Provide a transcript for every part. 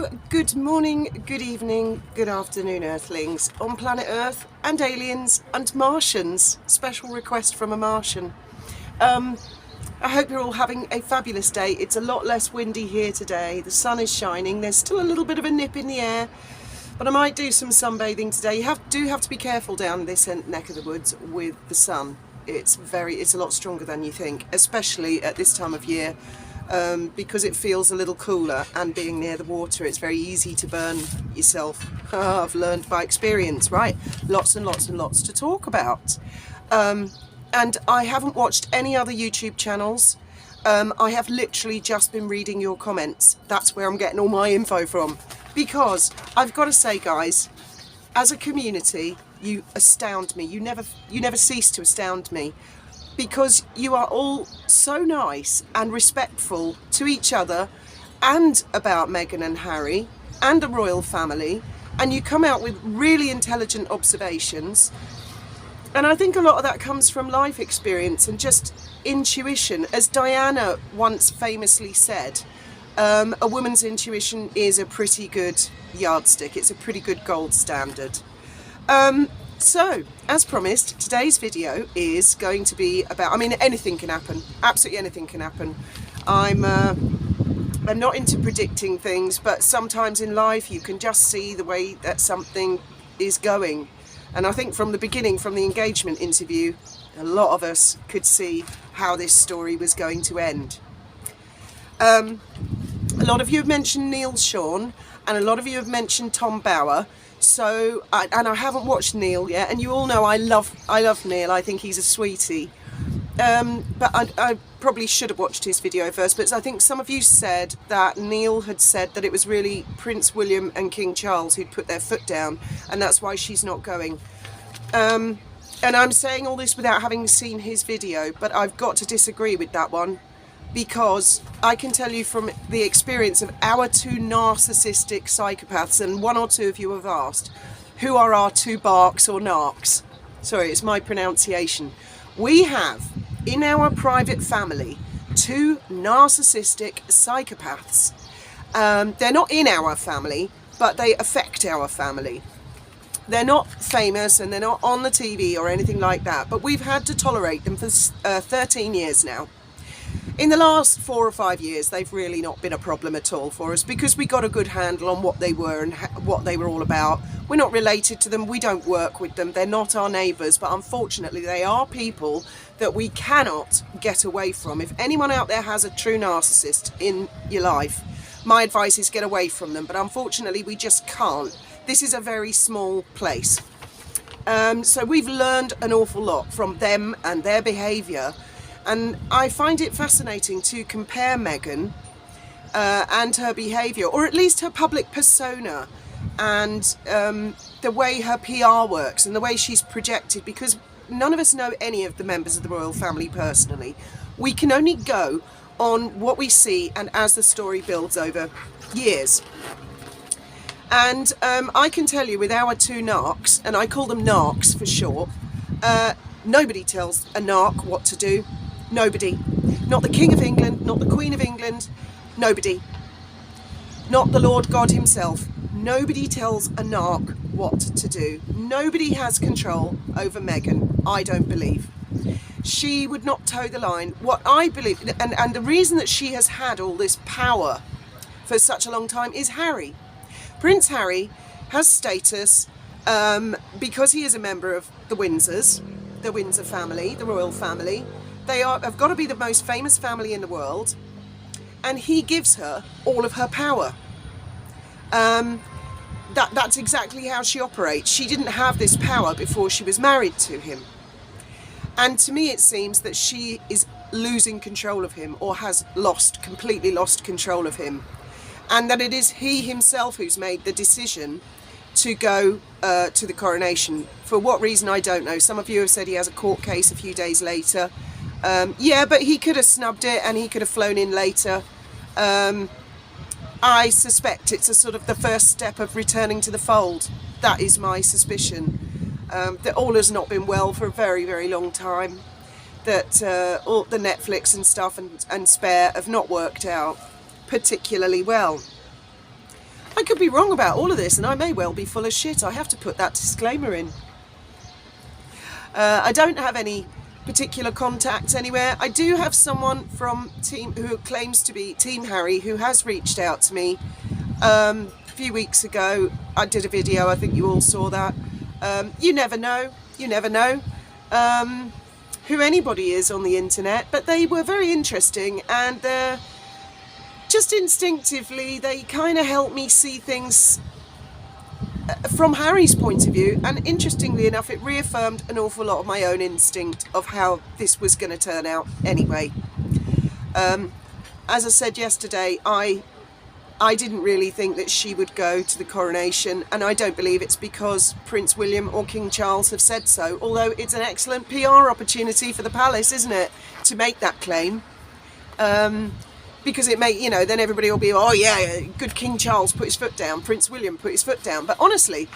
So, good morning, good evening, good afternoon, Earthlings on planet Earth and aliens and Martians. Special request from a Martian. I hope you're all having a fabulous day. It's a lot less windy here today. The sun is shining. There's still a little bit of a nip in the air, but I might do some sunbathing today. You do have to be careful down this neck of the woods with the sun. It's a lot stronger than you think, especially at this time of year. Because it feels a little cooler, and being near the water, it's very easy to burn yourself. I've learned by experience, right? Lots and lots and lots to talk about. And I haven't watched any other YouTube channels. I have literally just been reading your comments. That's where I'm getting all my info from. Because I've got to say, guys, as a community, you astound me. You never cease to astound me. Because you are all so nice and respectful to each other and about Meghan and Harry and the royal family, and you come out with really intelligent observations. And I think a lot of that comes from life experience and just intuition. As Diana once famously said, a woman's intuition is a pretty good yardstick. It's a pretty good gold standard. So, as promised, today's video is going to be about, anything can happen. Absolutely anything can happen. I'm not into predicting things, but sometimes in life you can just see the way that something is going. And I think from the beginning, from the engagement interview, a lot of us could see how this story was going to end. A lot of you have mentioned Neil Sean, and a lot of you have mentioned Tom Bower. So, and I haven't watched Neil yet, and you all know I love Neil. I think he's a sweetie. But I probably should have watched his video first, but I think some of you said that Neil had said that it was really Prince William and King Charles who'd put their foot down, and that's why she's not going. And I'm saying all this without having seen his video, but I've got to disagree with that one. Because I can tell you from the experience of our two narcissistic psychopaths, and one or two of you have asked, who are our two barks or narcs? Sorry, it's my pronunciation. We have, in our private family, two narcissistic psychopaths. They're not in our family, but they affect our family. They're not famous and they're not on the TV or anything like that, but we've had to tolerate them for 13 years now. In the last 4 or 5 years, they've really not been a problem at all for us because we got a good handle on what they were and what they were all about. We're not related to them. We don't work with them. They're not our neighbours, but unfortunately, they are people that we cannot get away from. If anyone out there has a true narcissist in your life, my advice is get away from them. But unfortunately, we just can't. This is a very small place. So we've learned an awful lot from them and their behaviour. And I find it fascinating to compare Meghan and her behaviour, or at least her public persona, and the way her PR works and the way she's projected, because none of us know any of the members of the royal family personally. We can only go on what we see and as the story builds over years. And I can tell you with our two narcs, and I call them narcs for short, nobody tells a narc what to do. Nobody. Not the King of England, not the Queen of England, nobody. Not the Lord God himself. Nobody tells a narc what to do. Nobody has control over Meghan, I don't believe. She would not toe the line. What I believe, and the reason that she has had all this power for such a long time is Harry. Prince Harry has status because he is a member of the Windsors, the Windsor family, the royal family. They have got to be the most famous family in the world, and he gives her all of her power. That's exactly how she operates. She didn't have this power before she was married to him. And to me it seems that she is losing control of him, or has completely lost control of him. And that it is he himself who's made the decision to go to the coronation. For what reason, I don't know. Some of you have said he has a court case a few days later. Yeah, but he could have snubbed it and he could have flown in later. I suspect it's a sort of the first step of returning to the fold. That is my suspicion. That all has not been well for a very, very long time. That all the Netflix and stuff and Spare have not worked out particularly well. I could be wrong about all of this, and I may well be full of shit. I have to put that disclaimer in. I don't have any particular contacts anywhere. I do have someone from team who claims to be Team Harry who has reached out to me a few weeks ago. I did a video, I think you all saw that. You never know, who anybody is on the internet, but they were very interesting, and just instinctively they kind of helped me see things from Harry's point of view, and interestingly enough it reaffirmed an awful lot of my own instinct of how this was going to turn out anyway. As I said yesterday, I didn't really think that she would go to the coronation, and I don't believe it's because Prince William or King Charles have said so, although it's an excellent PR opportunity for the palace, isn't it, to make that claim. Because it may, you know, then everybody will be, oh yeah, good King Charles put his foot down, Prince William put his foot down. But honestly,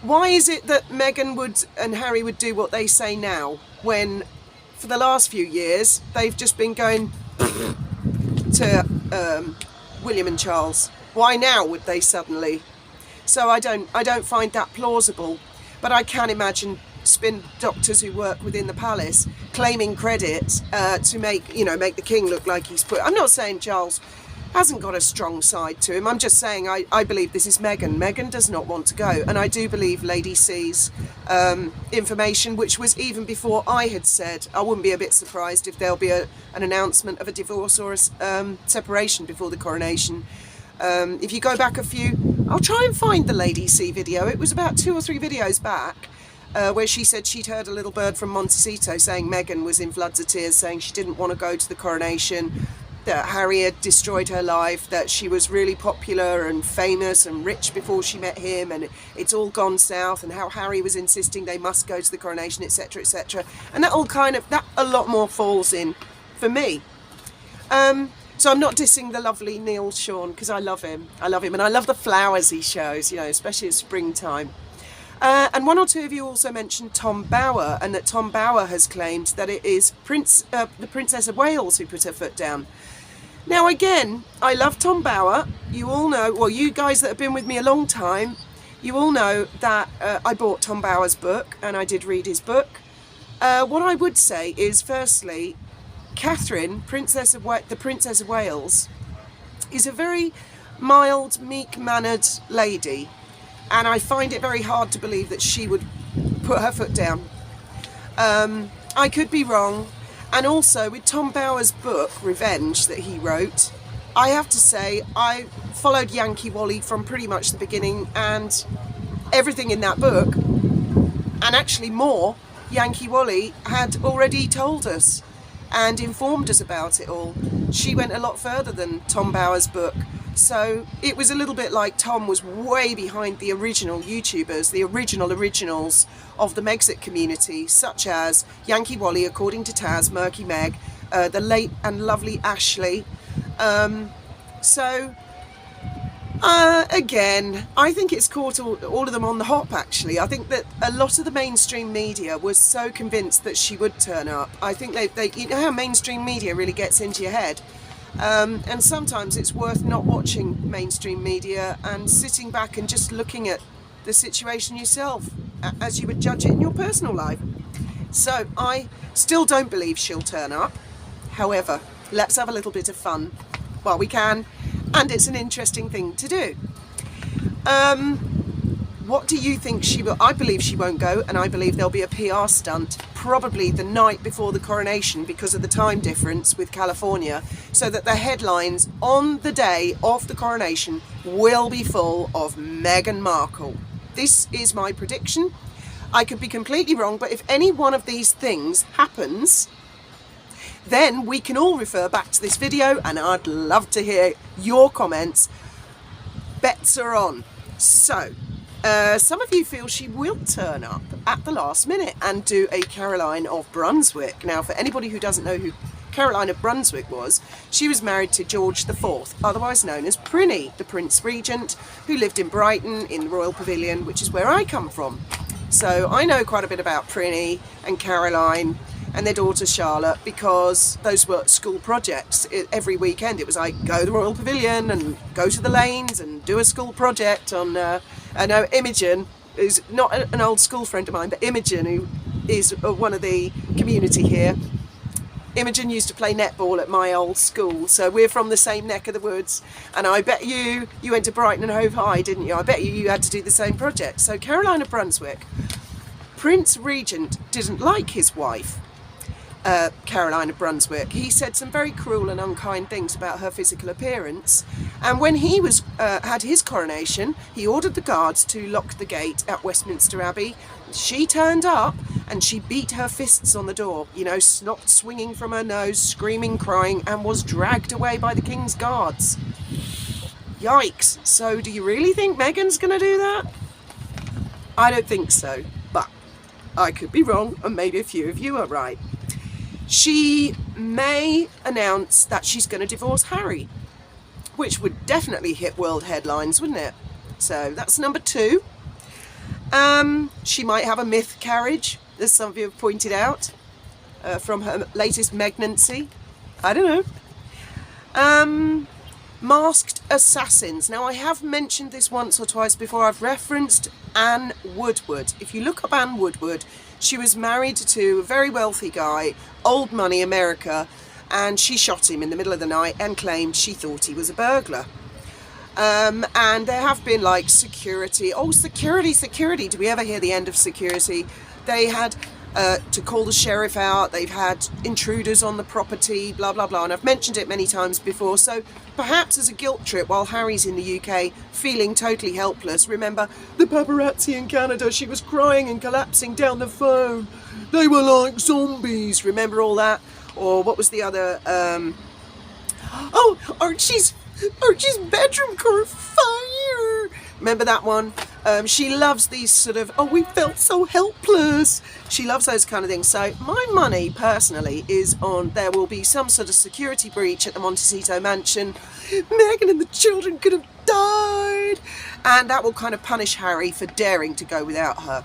why is it that Meghan would and Harry would do what they say now, when for the last few years they've just been going to William and Charles? Why now would they suddenly? So I don't find that plausible, but I can imagine spin doctors who work within the palace claiming credit to make the king look like he's put. I'm not saying Charles hasn't got a strong side to him. I'm just saying I believe this is Meghan. Meghan does not want to go, and I do believe Lady C's information, which was even before I had said. I wouldn't be a bit surprised if there'll be an announcement of a divorce or a separation before the coronation. If you go back a few, I'll try and find the Lady C video. It was about 2 or 3 videos back. Where she said she'd heard a little bird from Montecito saying Meghan was in floods of tears, saying she didn't want to go to the coronation, that Harry had destroyed her life, that she was really popular and famous and rich before she met him, and it's all gone south, and how Harry was insisting they must go to the coronation, etc, etc. And that all that a lot more falls in for me. So I'm not dissing the lovely Neil Sean, because I love him, and I love the flowers he shows, you know, especially at springtime. And 1 or 2 of you also mentioned Tom Bower, and that Tom Bower has claimed that it is the Princess of Wales who put her foot down. Now again, I love Tom Bower. You all know, well, you guys that have been with me a long time, you all know that I bought Tom Bower's book, and I did read his book. What I would say is, firstly, Catherine, the Princess of Wales, is a very mild, meek-mannered lady. And I find it very hard to believe that she would put her foot down. I could be wrong. And also with Tom Bower's book, Revenge, that he wrote, I have to say I followed Yankee Wally from pretty much the beginning, and everything in that book, and actually more, Yankee Wally had already told us and informed us about it all. She went a lot further than Tom Bower's book. So it was a little bit like Tom was way behind the original YouTubers, the originals of the Megxit community, such as Yankee Wally, according to Taz, Murky Meg, the late and lovely Ashley. Again, I think it's caught all of them on the hop, actually. I think that a lot of the mainstream media was so convinced that she would turn up. I think they you know how mainstream media really gets into your head. And sometimes it's worth not watching mainstream media and sitting back and just looking at the situation yourself as you would judge it in your personal life. So I still don't believe she'll turn up. However, let's have a little bit of fun while we can, and it's an interesting thing to do. What do you think she will? I believe she won't go, and I believe there'll be a PR stunt probably the night before the coronation because of the time difference with California, so that the headlines on the day of the coronation will be full of Meghan Markle. This is my prediction. I could be completely wrong, but if any one of these things happens, then we can all refer back to this video, and I'd love to hear your comments. Bets are on. So some of you feel she will turn up at the last minute and do a Caroline of Brunswick. Now, for anybody who doesn't know who Caroline of Brunswick was, she was married to George IV, otherwise known as Prinny, the Prince Regent, who lived in Brighton in the Royal Pavilion, which is where I come from. So I know quite a bit about Prinny and Caroline. and their daughter Charlotte, because those were school projects. Every weekend it was like, go to the Royal Pavilion and go to the lanes and do a school project on, I know Imogen, who's not an old school friend of mine, but Imogen, who is one of the community here. Imogen used to play netball at my old school, so we're from the same neck of the woods, and I bet you went to Brighton and Hove High, didn't you? I bet you had to do the same project. So Caroline of Brunswick, Prince Regent didn't like his wife, Caroline of Brunswick. He said some very cruel and unkind things about her physical appearance, and when he was had his coronation, he ordered the guards to lock the gate at Westminster Abbey. She turned up and she beat her fists on the door, you know, snot swinging from her nose, screaming, crying, and was dragged away by the King's guards. Yikes. So do you really think Meghan's going to do that? I don't think so, but I could be wrong, and maybe a few of you are right. She may announce that she's going to divorce Harry, which would definitely hit world headlines, wouldn't it? So that's number 2. She might have a miscarriage, as some of you have pointed out, from her latest pregnancy. I don't know. Masked assassins. Now, I have mentioned this once or twice before. I've referenced Anne Woodward. If you look up Anne Woodward, she was married to a very wealthy guy, old money America, and she shot him in the middle of the night and claimed she thought he was a burglar. And there have been like security. Oh, security. Do we ever hear the end of security? They had to call the sheriff out. They've had intruders on the property, blah, blah, blah. And I've mentioned it many times before. So perhaps as a guilt trip while Harry's in the UK, feeling totally helpless. Remember the paparazzi in Canada? She was crying and collapsing down the phone. They were like zombies. Remember all that? Or what was the other? Oh, Archie's bedroom caught fire. Remember that one? She loves these sort of, oh, we felt so helpless. She loves those kind of things. So my money personally is on there will be some sort of security breach at the Montecito mansion. Meghan and the children could have died. And that will kind of punish Harry for daring to go without her.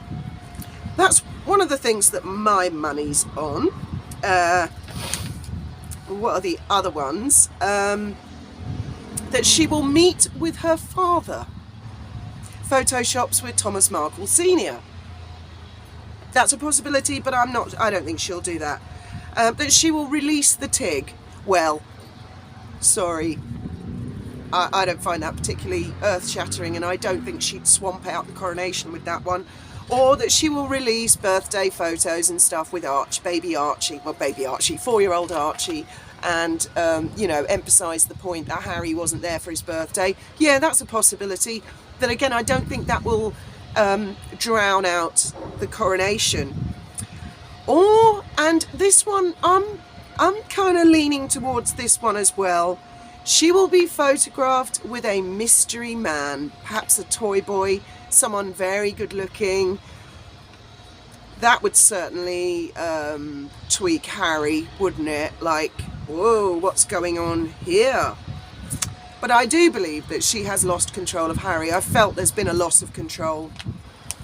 That's one of the things that my money's on. What are the other ones? That she will meet with her father. Photoshops with Thomas Markle Sr. That's a possibility, but I don't think she'll do that. That she will release the Tig. Well, sorry. I don't find that particularly earth-shattering, and I don't think she'd swamp out the coronation with that one. Or that she will release birthday photos and stuff with baby Archie, 4-year-old Archie, and emphasise the point that Harry wasn't there for his birthday. Yeah, that's a possibility. Then again, I don't think that will drown out the coronation. And this one, I'm kind of leaning towards this one as well. She will be photographed with a mystery man, perhaps a toy boy, someone very good looking. That would certainly tweak Harry, wouldn't it? Like, whoa, what's going on here? But I do believe that she has lost control of Harry. I felt there's been a loss of control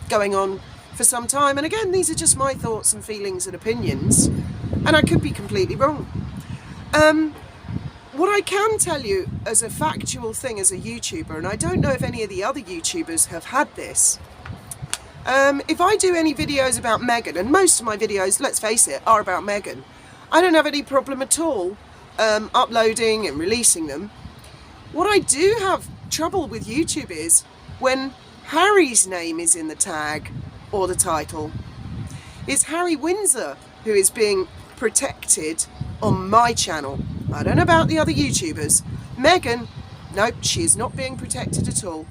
going on for some time. And again, these are just my thoughts and feelings and opinions. And I could be completely wrong. What I can tell you as a factual thing as a YouTuber, and I don't know if any of the other YouTubers have had this, if I do any videos about Meghan, and most of my videos, let's face it, are about Meghan, I don't have any problem at all uploading and releasing them. What I do have trouble with YouTube is when Harry's name is in the tag or the title. It's Harry Windsor who is being protected on my channel. I don't know about the other YouTubers. Meghan, nope, she is not being protected at all.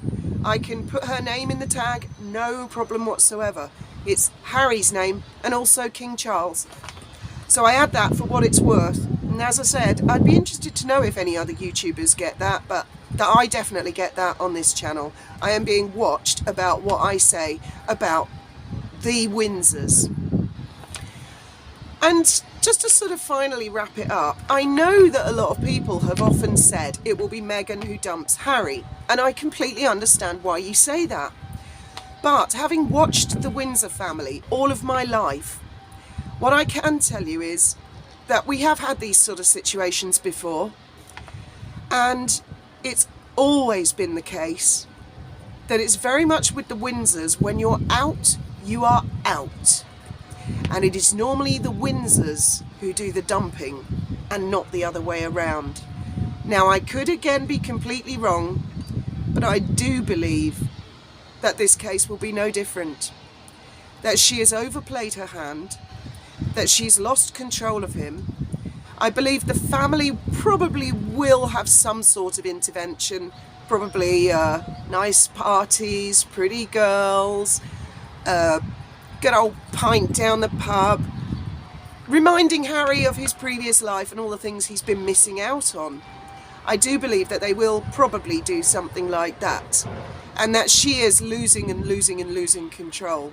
I can put her name in the tag, no problem whatsoever. It's Harry's name and also King Charles. So I add that for what it's worth. And as I said, I'd be interested to know if any other YouTubers get that, but I definitely get that on this channel. I am being watched about what I say about the Windsors. And just to sort of finally wrap it up, I know that a lot of people have often said it will be Meghan who dumps Harry, and I completely understand why you say that. But having watched the Windsor family all of my life, What I can tell you is that we have had these sort of situations before, and it's always been the case that it's very much with the Windsors, when you're out, you are out. And it is normally the Windsors who do the dumping and not the other way around. Now, I could again be completely wrong, but I do believe that this case will be no different. That she has overplayed her hand, that she's lost control of him. I believe the family probably will have some sort of intervention, probably nice parties, pretty girls, good old pint down the pub, reminding Harry of his previous life and all the things he's been missing out on. I do believe that they will probably do something like that, and that she is losing and losing and losing control.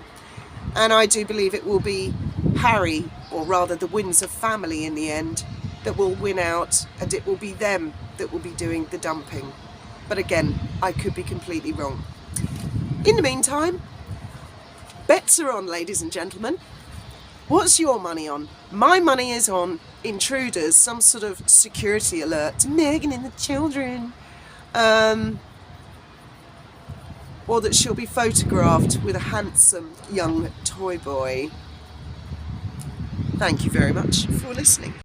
And I do believe it will be Harry, or rather the Windsor family in the end, that will win out, and it will be them that will be doing the dumping. But again, I could be completely wrong. In the meantime, bets are on, ladies and gentlemen. What's your money on? My money is on intruders, some sort of security alert to Meghan and the children. Or that she'll be photographed with a handsome young toy boy. Thank you very much for listening.